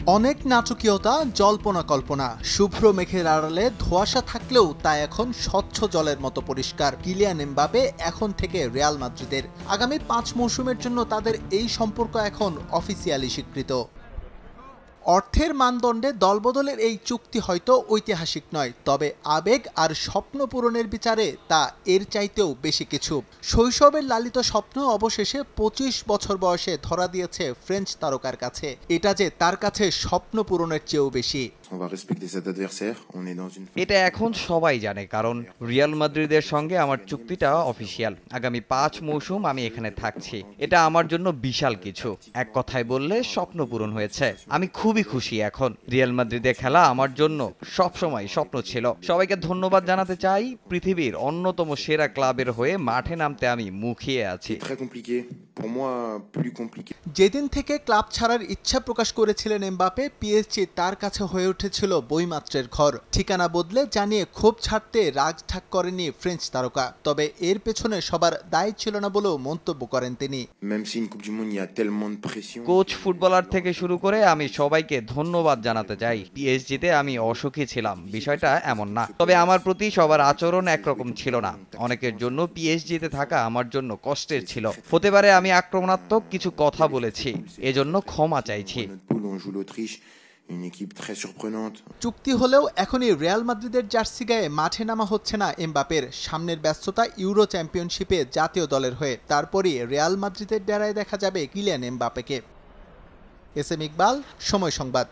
অনেক নাটকীয়তা, জল্পনা কল্পনা, শুভ্র মেঘের আড়ালে ধোঁয়াশা থাকলেও তা এখন স্বচ্ছ জলের মতো পরিষ্কার। কিলিয়ান এমবাপে এখন থেকে রিয়াল মাদ্রিদের। আগামী 5 মৌসুমের জন্য তাদের এই সম্পর্ক এখন অফিসিয়ালি স্বীকৃত। অর্থের মানদণ্ডে দলবদলের এই চুক্তি হয়তো ঐতিহাসিক নয়, তবে আবেগ আর স্বপ্ন পূরণের বিচারে তা এর চাইতেও বেশি কিছু। শৈশবের লালিত স্বপ্ন অবশেষে 25 বছর বয়সে ধরা দিয়েছে ফ্রেঞ্চ তারকার কাছে। এটা যে তার কাছে স্বপ্ন পূরণের চেয়েও বেশি। এটা এখন সবাই জানে, কারণ রিয়াল মাদ্রিদের সঙ্গে আমার চুক্তিটা অফিসিয়াল। আগামী 5 মৌসুম আমি এখানে থাকছি। এটা আমার জন্য বিশাল কিছু। এক কথায় বললে স্বপ্ন পূরণ হয়েছে। আমি খুবই খুশি। এখন রিয়াল মাদ্রিদে খেলা আমার জন্য সবসময় স্বপ্ন ছিল। সবাইকে ধন্যবাদ জানাতে চাই। পৃথিবীর অন্যতম সেরা ক্লাবের হয়ে মাঠে নামতে আমি মুখিয়ে আছি। যেদিন থেকে ক্লাব ছাড়ার ইচ্ছা প্রকাশ করেছিলেন এমবাপে, পিএসজি তার কাছে হয়ে উঠেছিল বইমাত্রের ঘর। ঠিকানা বদলে জানিয়ে ক্ষোভ ছাড়তে রাগঢাক করেনি ফ্রেঞ্চ তারকা। তবে এর পেছনে সবার দায় ছিল না বলেও মন্তব্য করেন তিনি। কোচ, ফুটবলার থেকে শুরু করে আমি সবাইকে ধন্যবাদ জানাতে চাই। পিএসজিতে আমি অসুখী ছিলাম, বিষয়টা এমন না। তবে আমার প্রতি সবার আচরণ একরকম ছিল না। অনেকের জন্য পিএসজিতে থাকা আমার জন্য কষ্টের ছিল। হতে পারে আমি আক্রমণাত্মক কিছু কথা বলেছি, এজন্য ক্ষমা চাইছি। চুক্তি হলেও এখনই রিয়াল মাদ্রিদের জার্সি গায়ে মাঠে নামা হচ্ছে না এমবাপের। সামনের ব্যস্ততা ইউরো চ্যাম্পিয়নশিপে জাতীয় দলের হয়ে। তারপরই রিয়াল মাদ্রিদের ডেরায় দেখা যাবে কিলিয়ান এমবাপেকে। এস এম ইকবাল, সময় সংবাদ।